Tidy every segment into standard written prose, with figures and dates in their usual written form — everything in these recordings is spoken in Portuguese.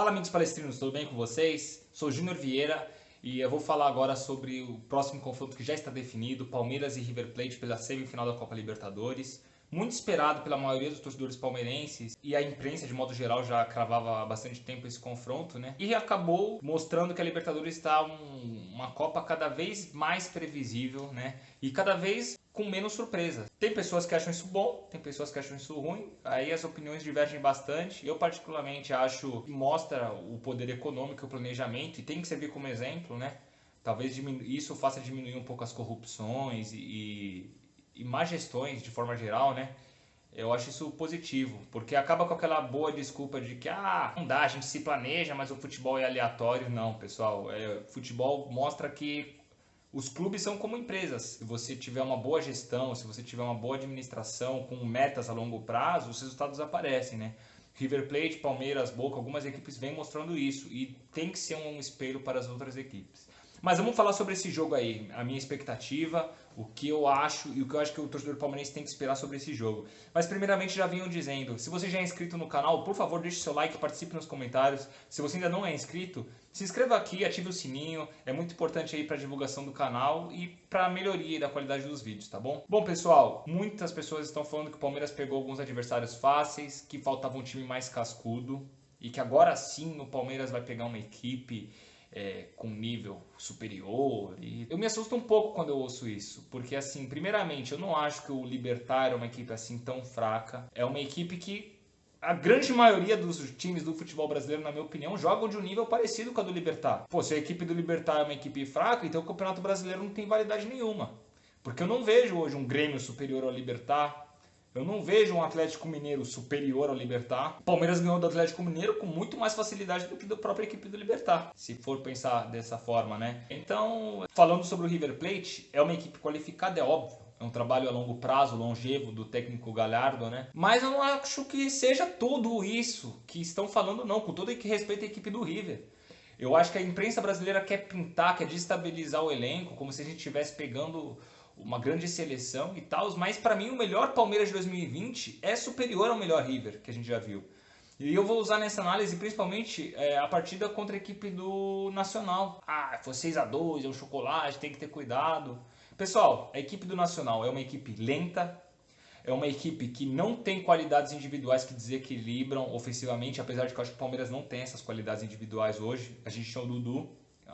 Fala, amigos palestrinos, tudo bem com vocês? Sou Júnior Vieira e eu vou falar agora sobre o próximo confronto que já está definido, Palmeiras e River Plate pela semifinal da Copa Libertadores. Muito esperado pela maioria dos torcedores palmeirenses e a imprensa de modo geral já cravava há bastante tempo esse confronto, né? E acabou mostrando que a Libertadores está uma Copa cada vez mais previsível, né? E cada vez com menos surpresas. Tem pessoas que acham isso bom, tem pessoas que acham isso ruim, aí as opiniões divergem bastante. Eu particularmente acho que mostra o poder econômico e o planejamento e tem que servir como exemplo, né? Talvez isso faça diminuir um pouco as corrupções e má gestões de forma geral, né? Eu acho isso positivo, porque acaba com aquela boa desculpa de que não dá, a gente se planeja, mas o futebol é aleatório. Não, pessoal, futebol mostra que os clubes são como empresas. Se você tiver uma boa gestão, se você tiver uma boa administração com metas a longo prazo, os resultados aparecem, né? River Plate, Palmeiras, Boca, algumas equipes vêm mostrando isso e tem que ser um espelho para as outras equipes. Mas vamos falar sobre esse jogo aí, a minha expectativa, o que eu acho e o que eu acho que o torcedor palmeirense tem que esperar sobre esse jogo. Mas primeiramente já vinham dizendo, se você já é inscrito no canal, por favor deixe seu like, participe nos comentários. Se você ainda não é inscrito, se inscreva aqui, ative o sininho, é muito importante aí para a divulgação do canal e para a melhoria da qualidade dos vídeos, tá bom? Bom pessoal, muitas pessoas estão falando que o Palmeiras pegou alguns adversários fáceis, que faltava um time mais cascudo e que agora sim o Palmeiras vai pegar uma equipe com nível superior. E eu me assusto um pouco quando eu ouço isso, porque assim, primeiramente, eu não acho que o Libertad é uma equipe assim tão fraca. É uma equipe que a grande maioria dos times do futebol brasileiro, na minha opinião, jogam de um nível parecido com a do Libertad. Pô, se a equipe do Libertad é uma equipe fraca, então o Campeonato Brasileiro não tem validade nenhuma. Porque eu não vejo hoje um Grêmio superior ao Libertad. Eu não vejo um Atlético Mineiro superior ao Libertad. O Palmeiras ganhou do Atlético Mineiro com muito mais facilidade do que da própria equipe do Libertad, se for pensar dessa forma, né? Então, falando sobre o River Plate, é uma equipe qualificada, é óbvio. É um trabalho a longo prazo, longevo, do técnico Galhardo, né? Mas eu não acho que seja tudo isso que estão falando, não. Com todo respeito à equipe do River. Eu acho que a imprensa brasileira quer pintar, quer destabilizar o elenco, como se a gente estivesse pegando uma grande seleção e tal, mas para mim o melhor Palmeiras de 2020 é superior ao melhor River que a gente já viu. E eu vou usar nessa análise principalmente a partida contra a equipe do Nacional. Foi 6-2, é um chocolate, tem que ter cuidado. Pessoal, a equipe do Nacional é uma equipe lenta, é uma equipe que não tem qualidades individuais que desequilibram ofensivamente, apesar de que eu acho que o Palmeiras não tem essas qualidades individuais hoje. A gente tinha o Dudu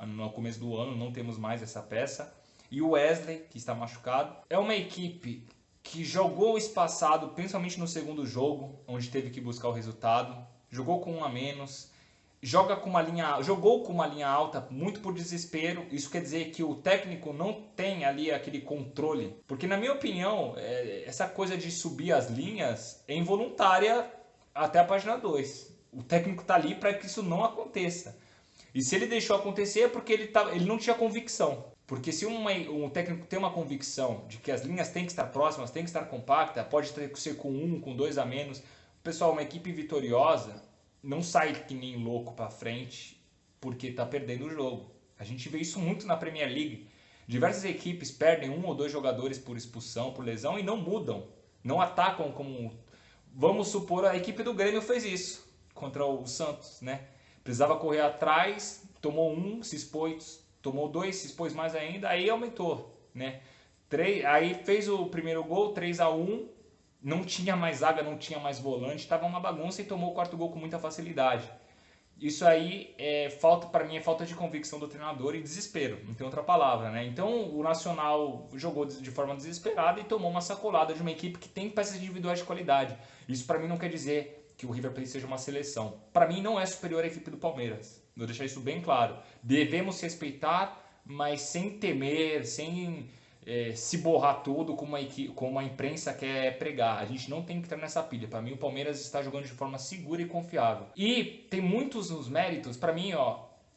no começo do ano, não temos mais essa peça. E o Wesley, que está machucado. É uma equipe que jogou espaçado, principalmente no segundo jogo, onde teve que buscar o resultado. Jogou com um a menos. Jogou com uma linha alta muito por desespero. Isso quer dizer que o técnico não tem ali aquele controle. Porque, na minha opinião, essa coisa de subir as linhas é involuntária até a página 2. O técnico está ali para que isso não aconteça. E se ele deixou acontecer é porque ele não tinha convicção. Porque se um técnico tem uma convicção de que as linhas têm que estar próximas, têm que estar compactas, pode ser com 1, com 2 a menos. Pessoal, uma equipe vitoriosa não sai que nem louco para frente porque está perdendo o jogo. A gente vê isso muito na Premier League. Diversas equipes perdem 1 ou 2 jogadores por expulsão, por lesão e não mudam. Não atacam como... Vamos supor, a equipe do Grêmio fez isso contra o Santos, né? Precisava correr atrás, tomou 1, se expôs... Tomou 2, se expôs mais ainda, aí aumentou, né? Aí fez o primeiro gol, 3-1, não tinha mais zaga, não tinha mais volante, estava uma bagunça e tomou o quarto gol com muita facilidade. Isso aí para mim é falta de convicção do treinador e desespero, não tem outra palavra, né? Então o Nacional jogou de forma desesperada e tomou uma sacolada de uma equipe que tem peças individuais de qualidade. Isso para mim não quer dizer que o River Plate seja uma seleção. Para mim não é superior à equipe do Palmeiras. Vou deixar isso bem claro. Devemos respeitar, mas sem temer, sem se borrar tudo como a imprensa quer pregar. A gente não tem que entrar nessa pilha. Para mim o Palmeiras está jogando de forma segura e confiável. E tem muitos nos méritos. Para mim,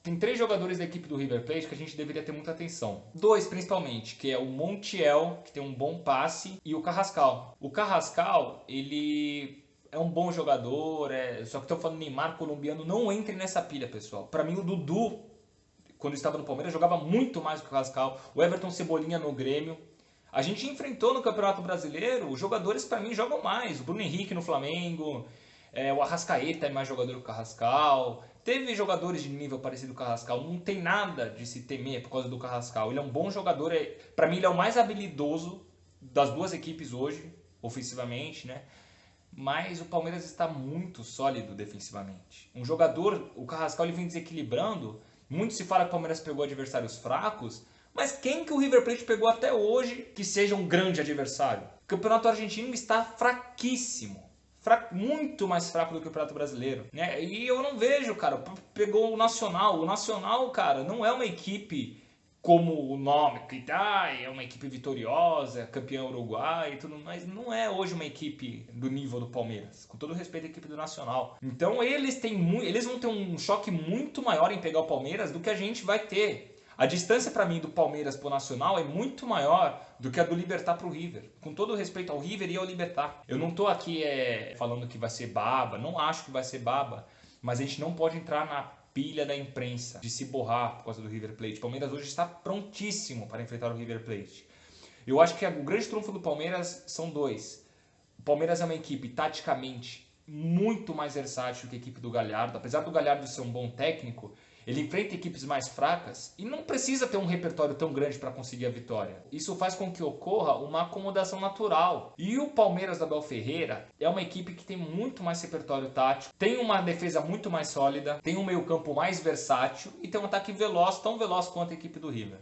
tem 3 jogadores da equipe do River Plate que a gente deveria ter muita atenção. 2 principalmente, que é o Montiel, que tem um bom passe, e o Carrascal. O Carrascal, ele... é um bom jogador, só que estou falando Neymar, colombiano, não entre nessa pilha, pessoal. Para mim o Dudu, quando estava no Palmeiras, jogava muito mais que o Carrascal. O Everton Cebolinha no Grêmio. A gente enfrentou no Campeonato Brasileiro, os jogadores para mim jogam mais. O Bruno Henrique no Flamengo, o Arrascaeta é mais jogador que o Carrascal. teve jogadores de nível parecido com o Carrascal, não tem nada de se temer por causa do Carrascal. Ele é um bom jogador, para mim ele é o mais habilidoso das duas equipes hoje, ofensivamente, né? Mas o Palmeiras está muito sólido defensivamente. Um jogador, o Carrascal, ele vem desequilibrando. Muito se fala que o Palmeiras pegou adversários fracos, mas quem que o River Plate pegou até hoje que seja um grande adversário? O Campeonato Argentino está fraquíssimo. Muito mais fraco do que o Campeonato Brasileiro, né? E eu não vejo, cara, pegou o Nacional. O Nacional, cara, não é uma equipe como o nome, que é uma equipe vitoriosa, campeão uruguai e tudo mais. Não é hoje uma equipe do nível do Palmeiras, com todo respeito à equipe do Nacional. Então eles vão ter um choque muito maior em pegar o Palmeiras do que a gente vai ter. A distância para mim do Palmeiras pro Nacional é muito maior do que a do Libertad pro River. Com todo respeito ao River e ao Libertad. Eu não tô aqui falando que vai ser baba, não acho que vai ser baba, mas a gente não pode entrar na pilha da imprensa de se borrar por causa do River Plate. O Palmeiras hoje está prontíssimo para enfrentar o River Plate. Eu acho que o grande trunfo do Palmeiras são dois. O Palmeiras é uma equipe taticamente muito mais versátil que a equipe do Galhardo. Apesar do Galhardo ser um bom técnico, ele enfrenta equipes mais fracas e não precisa ter um repertório tão grande para conseguir a vitória. Isso faz com que ocorra uma acomodação natural. E o Palmeiras da Abel Ferreira é uma equipe que tem muito mais repertório tático, tem uma defesa muito mais sólida, tem um meio-campo mais versátil e tem um ataque veloz, tão veloz quanto a equipe do River.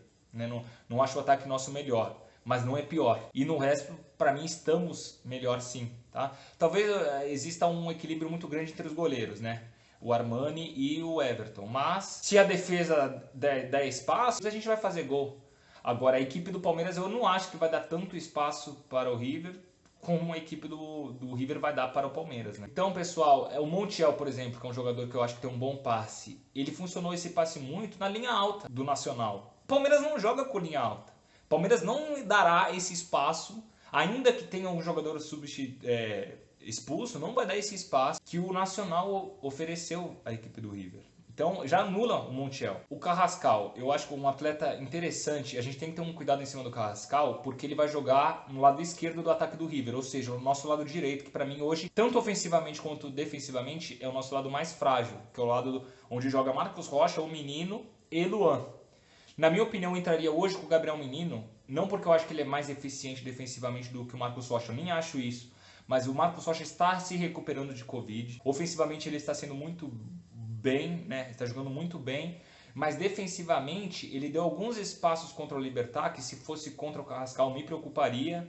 Não acho o ataque nosso melhor, mas não é pior. E no resto, para mim, estamos melhor sim. Tá? Talvez exista um equilíbrio muito grande entre os goleiros, né? O Armani e o Everton. Mas se a defesa der espaço, a gente vai fazer gol. Agora, a equipe do Palmeiras eu não acho que vai dar tanto espaço para o River como a equipe do River vai dar para o Palmeiras, né? Então, pessoal, o Montiel, por exemplo, que é um jogador que eu acho que tem um bom passe, ele funcionou esse passe muito na linha alta do Nacional. O Palmeiras não joga com linha alta. O Palmeiras não dará esse espaço, ainda que tenha um jogador expulso, não vai dar esse espaço que o Nacional ofereceu à equipe do River. Então já anula o Montiel. O Carrascal, eu acho que um atleta interessante, a gente tem que ter um cuidado em cima do Carrascal, porque ele vai jogar no lado esquerdo do ataque do River, ou seja, no nosso lado direito, que para mim hoje, tanto ofensivamente quanto defensivamente, é o nosso lado mais frágil, que é o lado onde joga Marcos Rocha, o Menino e Luan. Na minha opinião, eu entraria hoje com o Gabriel Menino, não porque eu acho que ele é mais eficiente defensivamente do que o Marcos Rocha, eu nem acho isso. Mas o Marcos Rocha está se recuperando de Covid. Ofensivamente ele está sendo muito bem, né? Está jogando muito bem. Mas defensivamente ele deu alguns espaços contra o Libertad, que se fosse contra o Carrascal me preocuparia.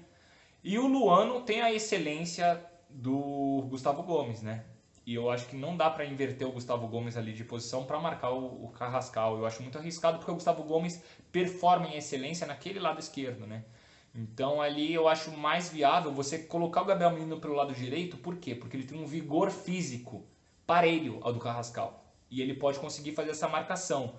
E o Luano tem a excelência do Gustavo Gomes, né? E eu acho que não dá para inverter o Gustavo Gomes ali de posição para marcar o Carrascal. Eu acho muito arriscado porque o Gustavo Gomes performa em excelência naquele lado esquerdo, né? Então ali eu acho mais viável você colocar o Gabriel Menino pelo lado direito, por quê? Porque ele tem um vigor físico parelho ao do Carrascal e ele pode conseguir fazer essa marcação.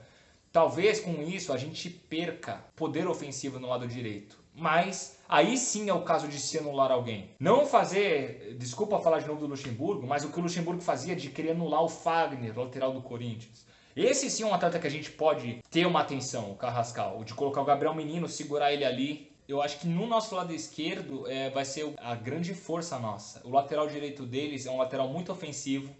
Talvez com isso a gente perca poder ofensivo no lado direito, mas aí sim é o caso de se anular alguém. Não fazer, desculpa falar de novo do Luxemburgo, mas o que o Luxemburgo fazia de querer anular o Fagner, lateral do Corinthians. Esse sim é um atleta que a gente pode ter uma atenção, o Carrascal, de colocar o Gabriel Menino, segurar ele ali. Eu acho que no nosso lado esquerdo vai ser a grande força nossa. O lateral direito deles é um lateral muito ofensivo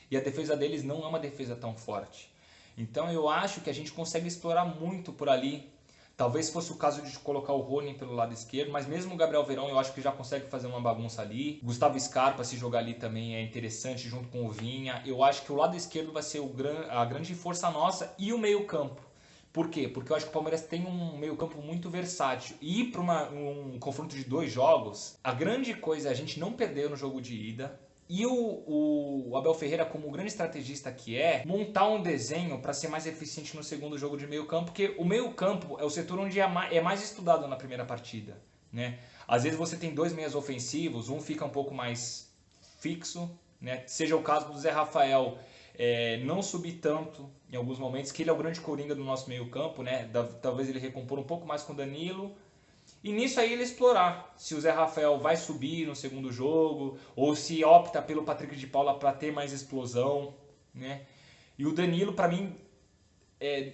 e a defesa deles não é uma defesa tão forte. Então eu acho que a gente consegue explorar muito por ali. Talvez fosse o caso de colocar o Rony pelo lado esquerdo, mas mesmo o Gabriel Verón eu acho que já consegue fazer uma bagunça ali. Gustavo Scarpa, se jogar ali também é interessante, junto com o Vinha. Eu acho que o lado esquerdo vai ser a grande força nossa e o meio-campo. Por quê? Porque eu acho que o Palmeiras tem um meio-campo muito versátil. E ir para um confronto de 2 jogos, a grande coisa é a gente não perder no jogo de ida. E o Abel Ferreira, como o grande estrategista que é, montar um desenho para ser mais eficiente no segundo jogo de meio-campo, porque o meio-campo é o setor onde é mais estudado na primeira partida, né? Às vezes você tem 2 meias ofensivos, um fica um pouco mais fixo, né? Seja o caso do Zé Rafael, não subir tanto em alguns momentos, que ele é o grande coringa do nosso meio campo, né? Talvez ele recompor um pouco mais com o Danilo, e nisso aí ele explorar se o Zé Rafael vai subir no segundo jogo, ou se opta pelo Patrick de Paula para ter mais explosão, né? E o Danilo, para mim,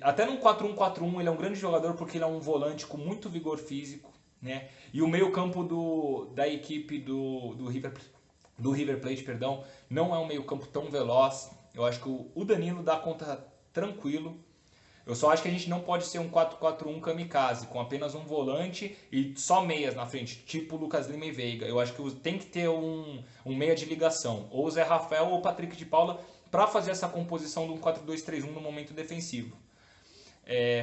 até no 4-1-4-1 ele é um grande jogador porque ele é um volante com muito vigor físico, né? E o meio campo da equipe do River Plate, perdão, não é um meio campo tão veloz. Eu acho que o Danilo dá conta tranquilo. Eu só acho que a gente não pode ser um 4-4-1 kamikaze, com apenas um volante e só meias na frente, tipo Lucas Lima e Veiga. Eu acho que tem que ter um meia de ligação, ou o Zé Rafael ou o Patrick de Paula, para fazer essa composição de um 4-2-3-1 no momento defensivo.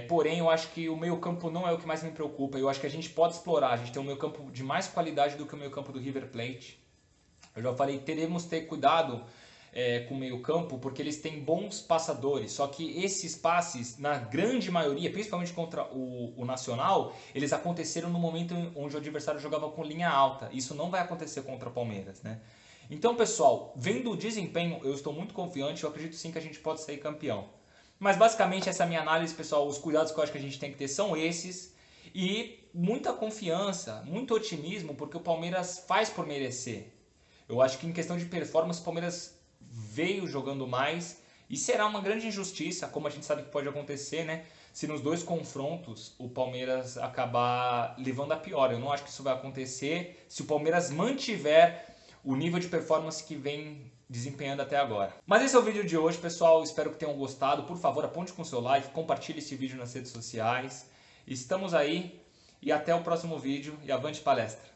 Porém, eu acho que o meio-campo não é o que mais me preocupa. Eu acho que a gente pode explorar. A gente tem um meio-campo de mais qualidade do que o meio-campo do River Plate. Eu já falei, teremos que ter cuidado com o meio-campo, porque eles têm bons passadores. Só que esses passes, na grande maioria, principalmente contra o Nacional, eles aconteceram no momento onde o adversário jogava com linha alta. Isso não vai acontecer contra o Palmeiras, né? Então, pessoal, vendo o desempenho, eu estou muito confiante. Eu acredito sim que a gente pode sair campeão. Mas basicamente essa é a minha análise, pessoal. Os cuidados que eu acho que a gente tem que ter são esses. E muita confiança, muito otimismo, porque o Palmeiras faz por merecer. Eu acho que em questão de performance, o Palmeiras veio jogando mais. E será uma grande injustiça, como a gente sabe que pode acontecer, né? Se nos dois confrontos o Palmeiras acabar levando a pior. Eu não acho que isso vai acontecer se o Palmeiras mantiver o nível de performance que vem desempenhando até agora. Mas esse é o vídeo de hoje, pessoal. Espero que tenham gostado. Por favor, aponte com seu like, compartilhe esse vídeo nas redes sociais. Estamos aí e até o próximo vídeo. E avante palestra!